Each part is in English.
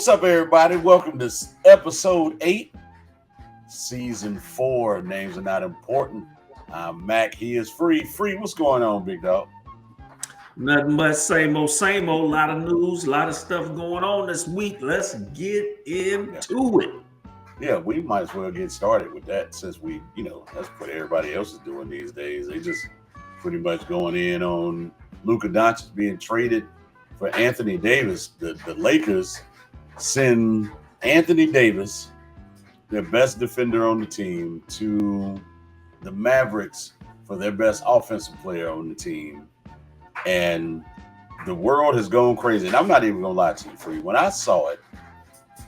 What's up, everybody? Welcome to episode 8, season 4. Names are not important. I'm Mac. He is Free. Free, what's going on, big dog? Nothing but same old, same old. A lot of news, a lot of stuff going on this week. Let's get into it. Yeah, we might as well get started with that since that's what everybody else is doing these days. They just pretty much going in on Luka Doncic being traded for Anthony Davis. The Lakers send Anthony Davis, their best defender on the team, to the Mavericks for their best offensive player on the team. And the world has gone crazy. And I'm not even going to lie to you, Free. When I saw it,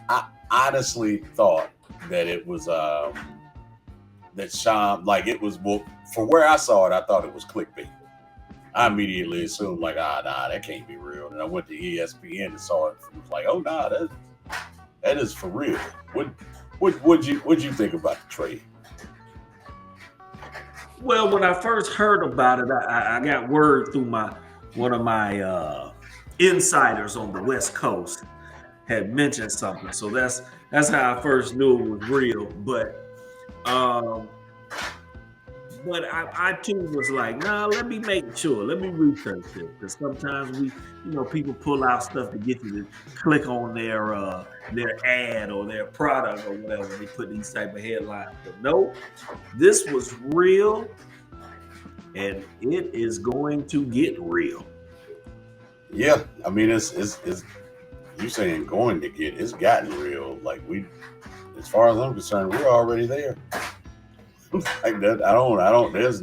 I honestly thought that it was that Sean, like it was, well, for where I saw it, I thought it was clickbait. I immediately assumed like, nah, that can't be real. And I went to ESPN and saw it. And was like, oh, nah, that is for real. What'd you think about the trade? Well, when I first heard about it, I got word through one of my insiders on the West Coast had mentioned something. So that's how I first knew it was real. But I too was like, nah, let me make sure. Let me research it. Because sometimes people pull out stuff to get you to click on their ad or their product or whatever. They put these type of headlines. But no, this was real. And it is going to get real. Yeah, I mean, it's you saying going to get, it's gotten real. Like as far as I'm concerned, we're already there. Like that, I don't. There's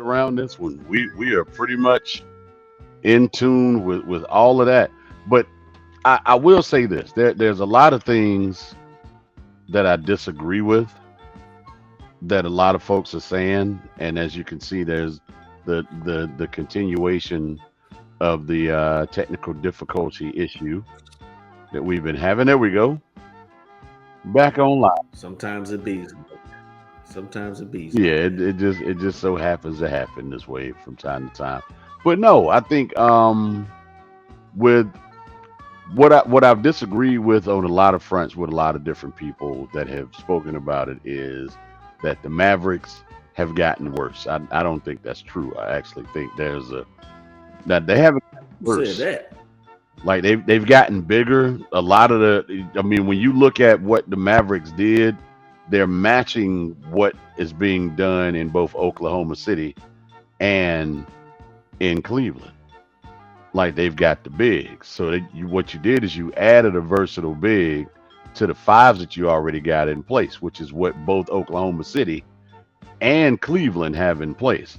around this one. We are pretty much in tune with all of that. But I will say this: there's a lot of things that I disagree with that a lot of folks are saying, and as you can see, there's the continuation of the technical difficulty issue that we've been having. There we go. Back online. Sometimes it beats. Yeah, it just so happens to happen this way from time to time. But no, I think with what I've disagreed with on a lot of fronts with a lot of different people that have spoken about it is that the Mavericks have gotten worse. I don't think that's true. I actually think that they haven't gotten worse. Said that. Like they've gotten bigger. A lot of when you look at what the Mavericks did, they're matching what is being done in both Oklahoma City and in Cleveland. Like they've got the bigs. So what you did is you added a versatile big to the fives that you already got in place, which is what both Oklahoma City and Cleveland have in place.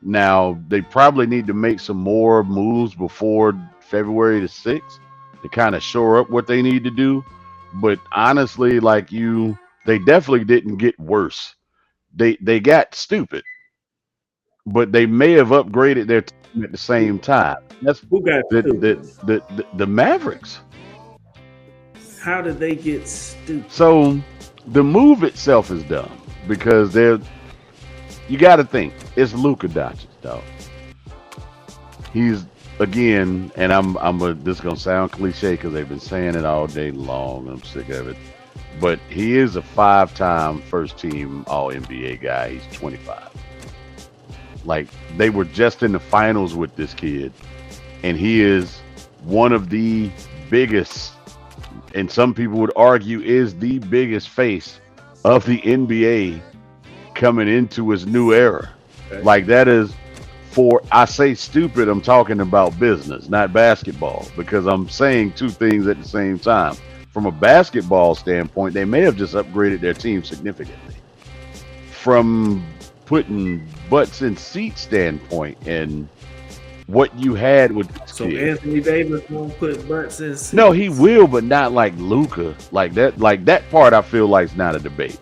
Now, they probably need to make some more moves before February the 6th to kind of shore up what they need to do. But honestly, they definitely didn't get worse. They got stupid, but they may have upgraded their team at the same time. That's who got the Mavericks. How did they get stupid? So the move itself is dumb because you got to think it's Luka Doncic, dog. He's again, and this is gonna sound cliche because they've been saying it all day long. I'm sick of it, but he is a 5-time first team All NBA guy. He's 25. Like they were just in the finals with this kid, and he is one of the biggest. And some people would argue is the biggest face of the NBA coming into his new era. Okay. Like that is I say stupid, I'm talking about business, not basketball, because I'm saying two things at the same time. From a basketball standpoint, they may have just upgraded their team significantly. From putting butts in seats standpoint and what you had with so kid. Anthony Davis won't put butts in seats. No, he will, but not like Luka. Like that part I feel like is not a debate.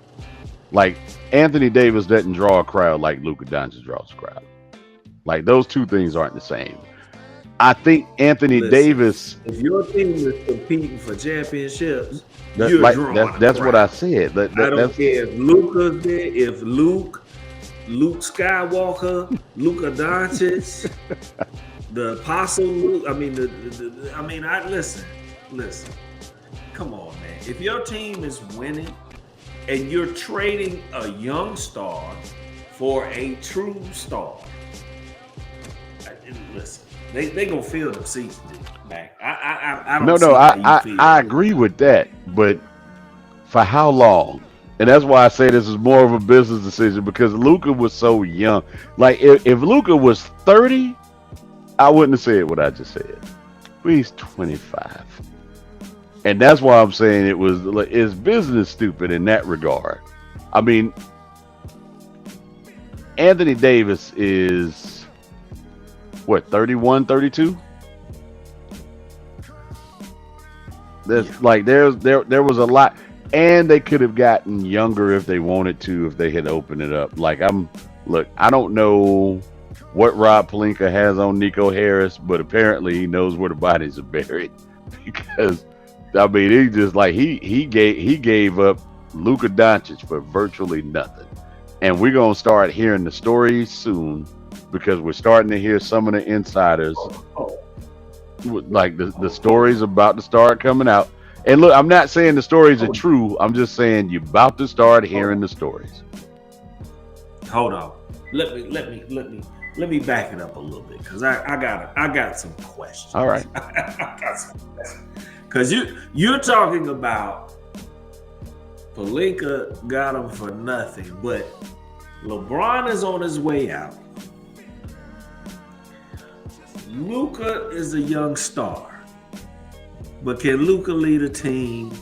Like Anthony Davis doesn't draw a crowd like Luka Doncic draws a crowd. Like those two things aren't the same. I think Anthony Davis. If your team is competing for championships, that's what I said. I don't care if Luka's there, if Luke Skywalker, Luka Doncic, the Apostle Luke. I mean, listen. listen. Come on, man. If your team is winning and you're trading a young star for a true star, listen, they gonna feel the seats back. I No, don't no, see how you feel. I agree with that, but for how long? And that's why I say this is more of a business decision because Luka was so young. Like if Luka was 30, I wouldn't have said what I just said. But he's 25. And that's why I'm saying it's business stupid in that regard. I mean, Anthony Davis is what, 31, 32? There was a lot, and they could have gotten younger if they wanted to, if they had opened it up. I don't know what Rob Pelinka has on Nico Harris, but apparently he knows where the bodies are buried because I mean he just like he gave up Luka Doncic for virtually nothing, and we're gonna start hearing the stories soon because we're starting to hear some of the insiders. Like the stories about to start coming out. And look, I'm not saying the stories are true. I'm just saying you're about to start hearing the stories. Hold on. Let me back it up a little bit because I got some questions. All right. I got some questions. Because you're talking about Pelinka got him for nothing, but LeBron is on his way out. Luka is a young star, but can Luka lead a team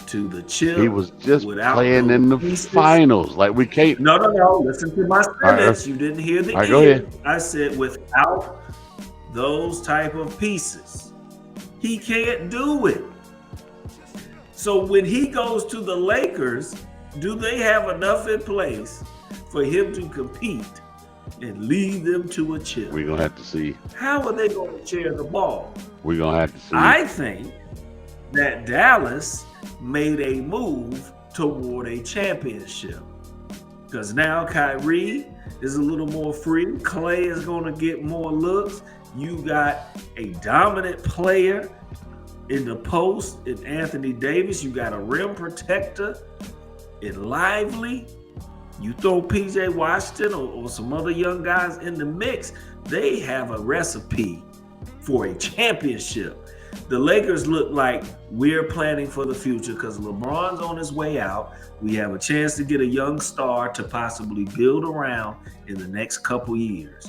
to the chip? He was just playing in the finals. Like we can't. No. Listen to my sentence. Right. You didn't hear the end. Go ahead. I said without those type of pieces, he can't do it. So when he goes to the Lakers, do they have enough in place for him to compete and lead them to a chip? We're going to have to see. How are they going to share the ball? We're going to have to see. I think that Dallas made a move toward a championship because now Kyrie is a little more free. Clay is going to get more looks. You got a dominant player in the post in Anthony Davis. You got a rim protector in Lively. You throw PJ Washington or some other young guys in the mix, they have a recipe for a championship. The Lakers look like we're planning for the future because LeBron's on his way out. We have a chance to get a young star to possibly build around in the next couple years.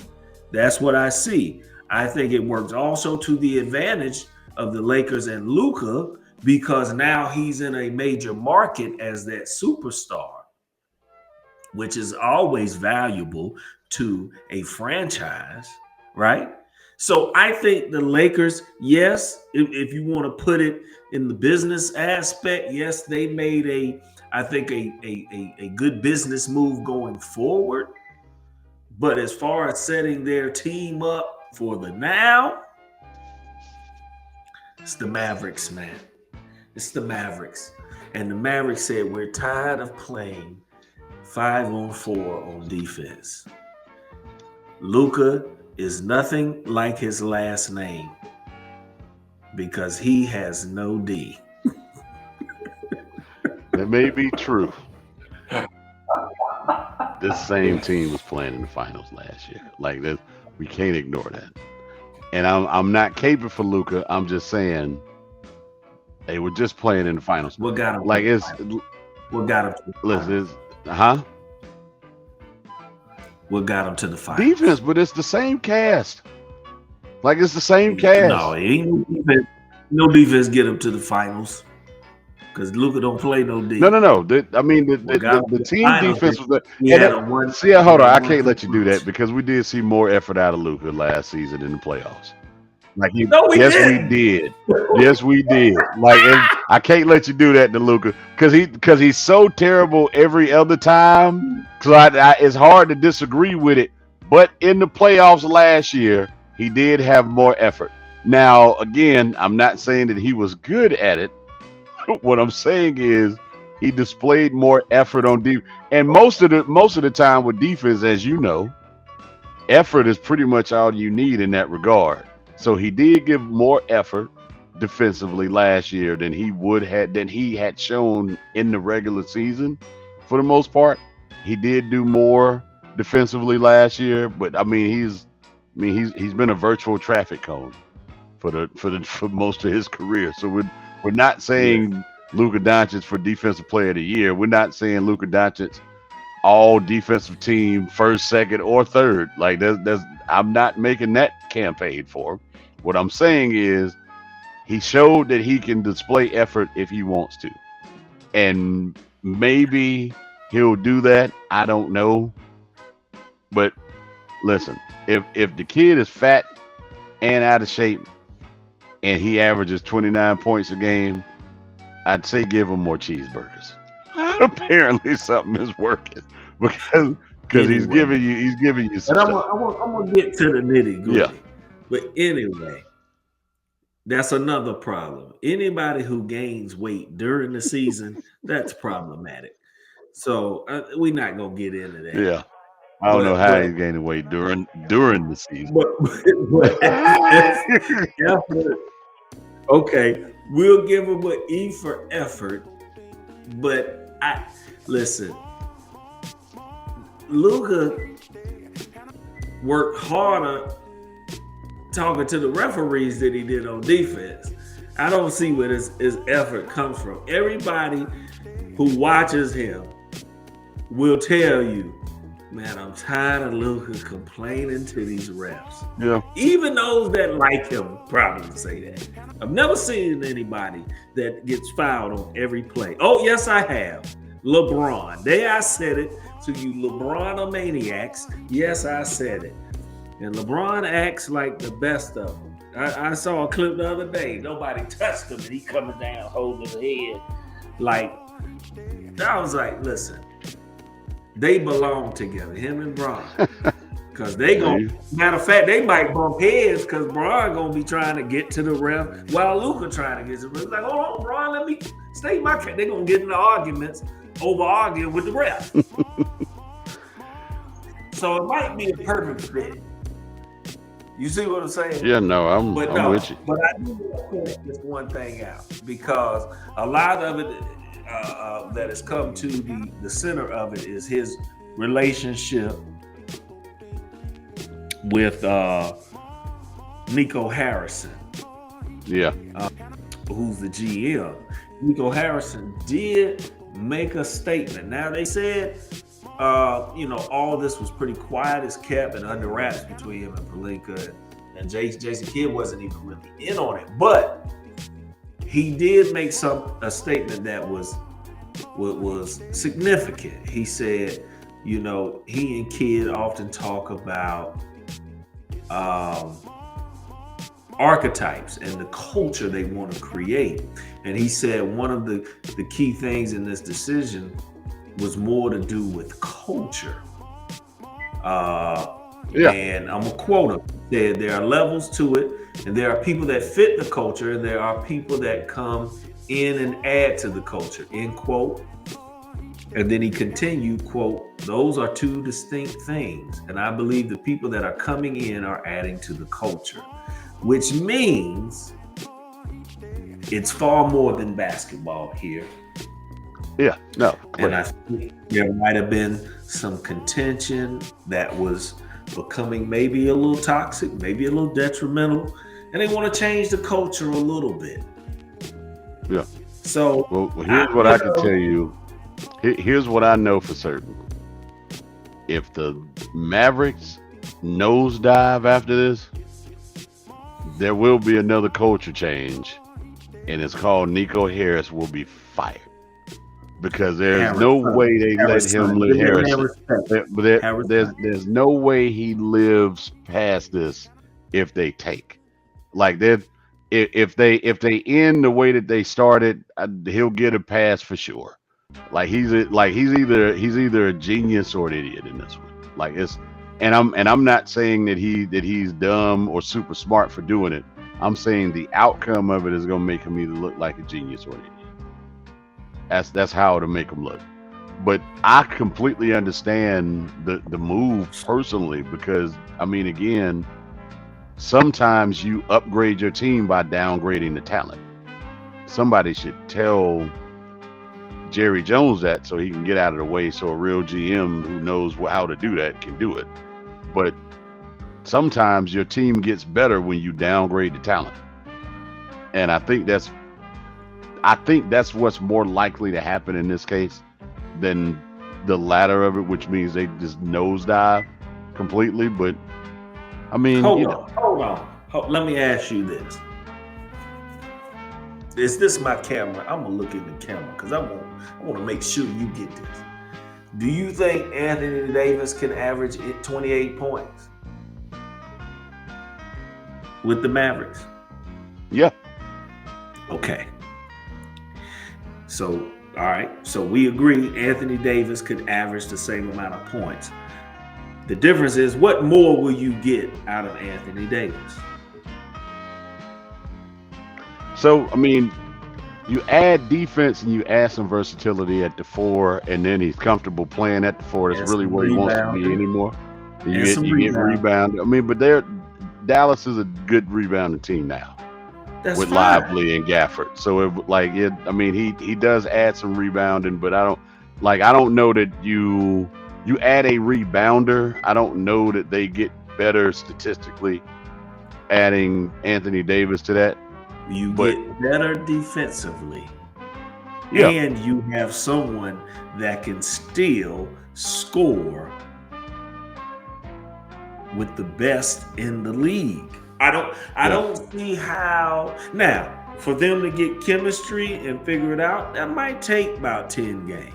That's what I see. I think it works also to the advantage of the Lakers and Luka because now he's in a major market as that superstar, which is always valuable to a franchise, right? So I think the Lakers, yes, if you want to put it in the business aspect, yes, they made a good business move going forward. But as far as setting their team up for the now, it's the Mavericks, man. It's the Mavericks. And the Mavericks said, we're tired of playing 5-on-4 on defense. Luka is nothing like his last name because he has no D. That may be true. This same team was playing in the finals last year. Like that, we can't ignore that. And I'm not caping for Luka. I'm just saying they were just playing in the finals. What got him? Like it's what got him? Listen, What got him to the finals? Defense, but it's the same cast. Like it's the same cast. No, it ain't no defense. No defense get him to the finals because Luka don't play no defense. No. The team defense was the. Hold on. I can't let you do that because we did see more effort out of Luka last season in the playoffs. We did. Yes, we did. Like I can't let you do that to Luka because he's so terrible every other time. So it's hard to disagree with it. But in the playoffs last year, he did have more effort. Now, again, I'm not saying that he was good at it. What I'm saying is he displayed more effort on defense. And most of the time with defense, as you know, effort is pretty much all you need in that regard. So he did give more effort. defensively last year than he had shown in the regular season. For the most part, he did do more defensively last year, but he's been a virtual traffic cone for most of his career. So we're not Yeah. saying Luka Doncic for defensive player of the year. We're not saying Luka Doncic all defensive team first, second, or third. Like there's I'm not making that campaign for him. What I'm saying is he showed that he can display effort if he wants to. And maybe he'll do that. I don't know. But listen, if the kid is fat and out of shape and he averages 29 points a game, I'd say give him more cheeseburgers. Apparently something is working because he's Anyway, giving you some and stuff. I'm gonna get to the nitty Yeah. gritty. But anyway, that's another problem. Anybody who gains weight during the season, that's problematic. So we're not gonna get into that. Yeah. I don't know But how but he's gaining weight during the season. but effort, okay, we'll give him an E for effort. But I listen, Luka worked harder talking to the referees than he did on defense. I don't see where his effort comes from. Everybody who watches him will tell you, man, I'm tired of Luka complaining to these refs. Yeah. Even those that like him probably say that. I've never seen anybody that gets fouled on every play. Oh, yes, I have. LeBron. There I said it to you LeBron-maniacs. Yes, I said it. And LeBron acts like the best of them. I saw a clip the other day. Nobody touched him, and he coming down holding his head. Like, I was like, listen, they belong together, him and Bron. Because they going matter of fact, they might bump heads because Bron gonna be trying to get to the ref while Luka trying to get to the ref. Like, hold on, Bron, let me state my case. They're gonna get into arguments over arguing with the ref. So it might be a perfect fit. You see what I'm saying? Yeah, no, I'm with you. But I do want to point this one thing out because a lot of it that has come to the center of it is his relationship with Nico Harrison. Yeah. Who's the GM. Nico Harrison did make a statement. Now they said all this was pretty quiet. It's kept and under wraps between him and Pelinka, and Jason Kidd wasn't even really in on it. But he did make a statement that was significant. He said, he and Kidd often talk about archetypes and the culture they want to create. And he said one of the key things in this decision was more to do with culture. And I'm gonna quote him. He said there are levels to it, and there are people that fit the culture, and there are people that come in and add to the culture, end quote. And then he continued, quote, those are two distinct things. And I believe the people that are coming in are adding to the culture, which means it's far more than basketball here. Yeah, no. And I think there might have been some contention that was becoming maybe a little toxic, maybe a little detrimental, and they want to change the culture a little bit. Yeah. So, well here's what I can tell you. Here's what I know for certain. If the Mavericks nosedive after this, there will be another culture change, and it's called Nico Harris will be fired. Because there's no way they let him live There's no way he lives past this if they take. Like if they end the way that they started, he'll get a pass for sure. Like he's either a genius or an idiot in this one. Like I'm not saying that he's dumb or super smart for doing it. I'm saying the outcome of it is gonna make him either look like a genius or an idiot. That's how to make them look. But I completely understand the move personally because again, sometimes you upgrade your team by downgrading the talent. Somebody should tell Jerry Jones that so he can get out of the way, so a real GM who knows how to do that can do it. But sometimes your team gets better when you downgrade the talent. And I think that's what's more likely to happen in this case than the latter of it, which means they just nosedive completely. But I mean, hold on. Let me ask you this. Is this my camera? I'm gonna look at the camera because I want to make sure you get this. Do you think Anthony Davis can average 28 points with the Mavericks? Yeah. Okay. So, all right. So we agree Anthony Davis could average the same amount of points. The difference is, what more will you get out of Anthony Davis? So, I mean, you add defense and you add some versatility at the 4, and then he's comfortable playing at the 4. That's really where he wants to be anymore. You get rebound. I mean, but Dallas is a good rebounding team now. That's with fine. Lively and Gafford. So he does add some rebounding, but I don't know that you add a rebounder. I don't know that they get better statistically adding Anthony Davis to that. You get better defensively. Yeah. And you have someone that can still score with the best in the league. I don't see how. Now, for them to get chemistry and figure it out, that might take about 10 games.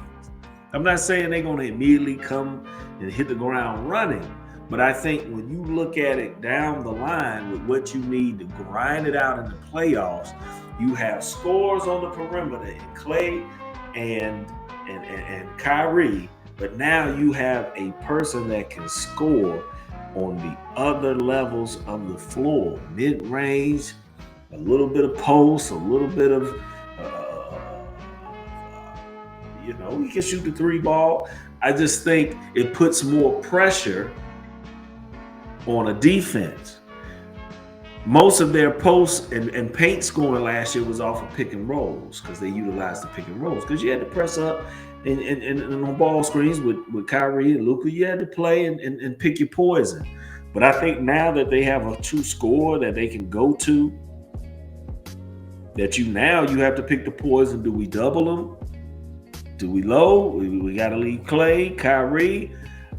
I'm not saying they're going to immediately come and hit the ground running, but I think when you look at it down the line with what you need to grind it out in the playoffs, you have scores on the perimeter in Klay and Kyrie, but now you have a person that can score on the other levels of the floor, mid-range, a little bit of post, a little bit of, he can shoot the 3 ball. I just think it puts more pressure on a defense. Most of their posts and paint scoring last year was off of pick and rolls because they utilized the pick and rolls because you had to press up and on ball screens with Kyrie and Luka, you had to play and pick your poison. But I think now that they have a true score that they can go to, that you have to pick the poison. Do we double them? Do we low? We got to leave Klay, Kyrie.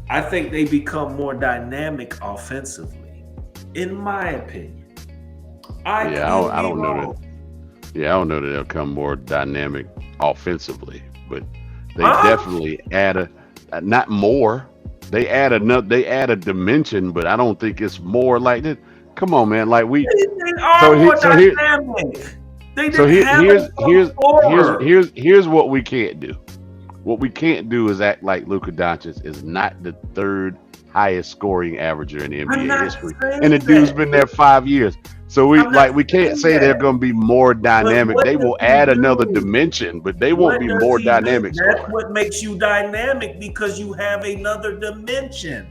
I think they become more dynamic offensively, in my opinion. I don't know that they'll come more dynamic offensively, but they definitely add not more. They add a dimension, but I don't think it's more like that. Come on, man! Like they are more dynamic. Here's what we can't do. What we can't do is act like Luka Doncic is not the 3rd highest scoring averager in the NBA history, and the dude's been there 5 years. So we can't say they're going to be more dynamic. They will add another dimension, but they won't be more dynamic. That's what makes you dynamic, because you have another dimension.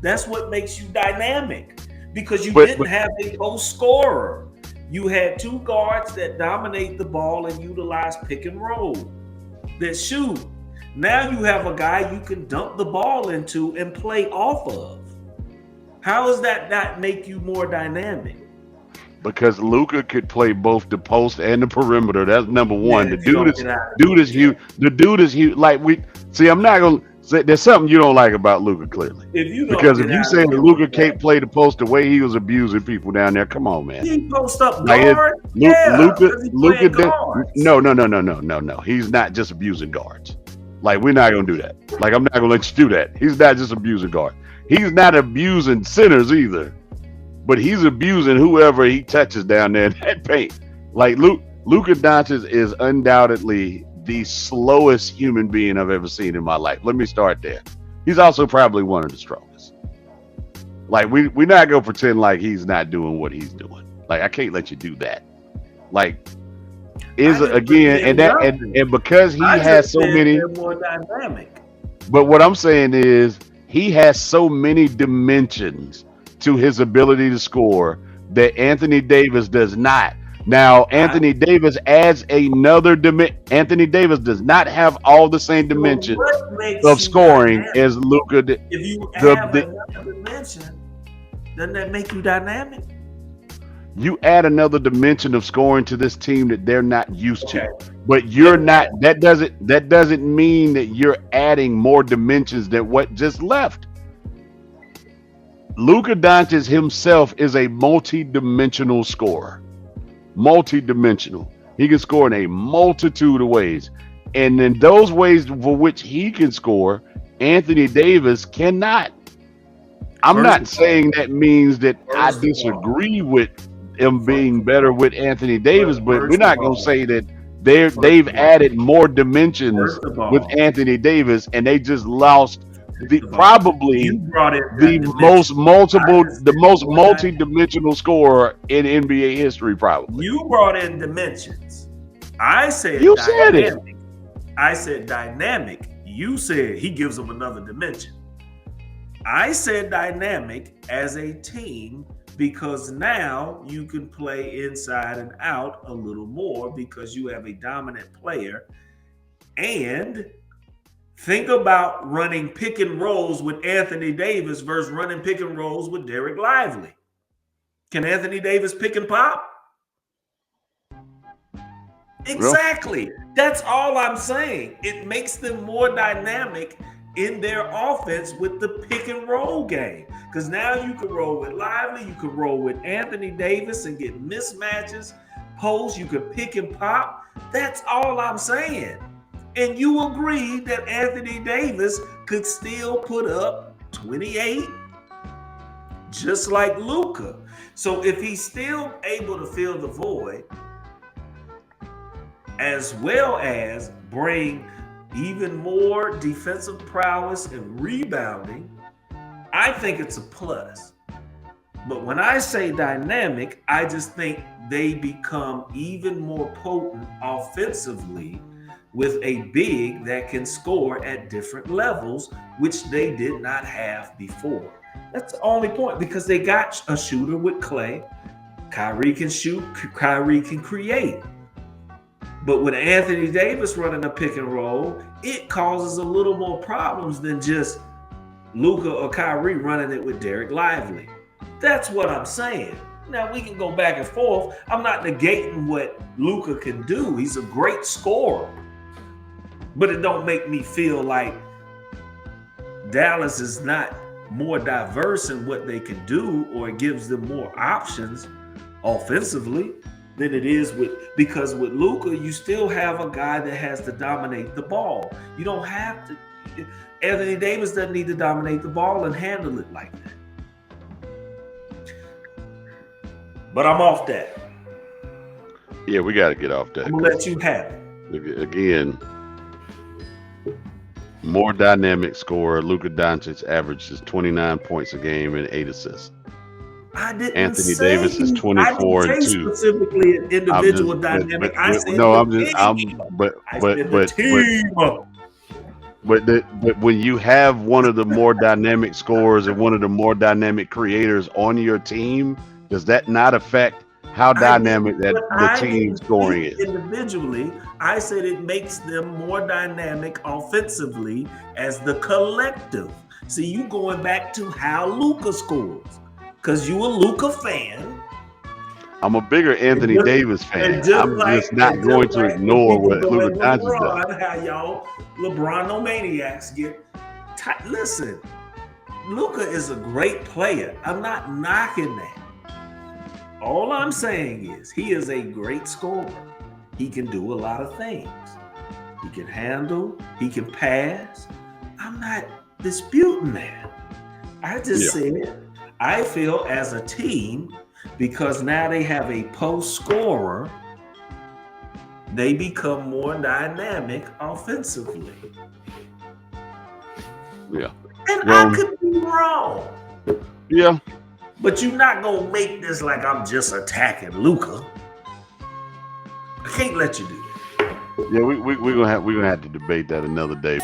That's what makes you dynamic, because you didn't have a post scorer. You had 2 guards that dominate the ball and utilize pick and roll, that shoot. Now you have a guy you can dump the ball into and play off of. How does that not make you more dynamic? Because Luka could play both the post and the perimeter. That's number one. The dude is huge. The dude is huge. I'm not gonna say there's something you don't like about Luka, clearly. If you say that Luka can't play the post the way he was abusing people down there, come on, man. He post up guard. Luka. No. He's not just abusing guards. We're not gonna do that. I'm not gonna let you do that. He's not just abusing guards. He's not abusing centers either. But he's abusing whoever he touches down there in that paint. Luka Doncic is undoubtedly the slowest human being I've ever seen in my life. Let me start there. He's also probably one of the strongest. We're not gonna pretend like he's not doing what he's doing. I can't let you do that. And because he has so many. More dynamic. But what I'm saying is he has so many dimensions to his ability to score that Anthony Davis does not. Now, Anthony Davis adds another dimension. Anthony Davis does not have all the same So dimensions what makes of you scoring dynamic? as Luka. If you The, have the another dimension, doesn't that make you dynamic? you add another dimension of scoring to this team that they're not used Okay. to. But you're not. That doesn't mean that you're adding more dimensions than what just left. Luka Doncic himself is a multi-dimensional scorer. Multi-dimensional. He can score in a multitude of ways. And in those ways for which he can score, Anthony Davis cannot. I'm First not of saying that means that I First of all, disagree with him being better with Anthony Davis, but we're first of not going to all, say that first they've of all, added more dimensions first of with all, Anthony Davis and they just lost the first of all, you probably brought in the that dimension. most multiple, I just the said most more dynamic. multi-dimensional scorer in NBA history, probably. You brought in dimensions. I said You said it. dynamic. I said dynamic. You said he gives them another dimension. I said dynamic as a team because now you can play inside and out a little more because you have a dominant player. And think about running pick and rolls with Anthony Davis versus running pick and rolls with Derek Lively. Can Anthony Davis pick and pop? Exactly. That's all I'm saying. It makes them more dynamic in their offense with the pick and roll game. Because now you can roll with Lively, you can roll with Anthony Davis and get mismatches, posts, you can pick and pop. That's all I'm saying. And you agree that Anthony Davis could still put up 28, just like Luka. So if he's still able to fill the void, as well as bring even more defensive prowess and rebounding, I think it's a plus. But when I say dynamic, I just think they become even more potent offensively with a big that can score at different levels, which they did not have before. That's the only point, because they got a shooter with Clay. Kyrie can shoot, Kyrie can create. But with Anthony Davis running a pick and roll, it causes a little more problems than just Luka or Kyrie running it with Derek Lively. That's what I'm saying. Now, we can go back and forth. I'm not negating what Luka can do. He's a great scorer. But it don't make me feel like Dallas is not more diverse in what they can do, or it gives them more options offensively than it is because with Luka, you still have a guy that has to dominate the ball. You don't have to. Anthony Davis doesn't need to dominate the ball and handle it like that. But I'm off that. Yeah, we got to get off that. I'm gonna let you have it. Again, more dynamic scorer. Luka Doncic averages 29 points a game and 8 assists. I didn't Anthony say Davis is 24 I didn't and say 2. specifically an individual dynamic. I said the team. But when you have one of the more dynamic scorers and one of the more dynamic creators on your team, does that not affect how dynamic the team scoring is? Individually, I said it makes them more dynamic offensively as the collective. See, you going back to how Luka scores, because you a Luka fan. I'm a bigger Anthony Davis fan. I'm just not going to ignore what Luka Doncic does. How y'all LeBronomaniacs get tight. Listen, Luka is a great player. I'm not knocking that. All I'm saying is he is a great scorer. He can do a lot of things. He can handle, he can pass. I'm not disputing that. I just said I feel as a team, because now they have a post scorer, they become more dynamic offensively. Yeah. And I could be wrong. Yeah. But you're not gonna make this like I'm just attacking Luka. I can't let you do that. Yeah, we're gonna have to debate that another day.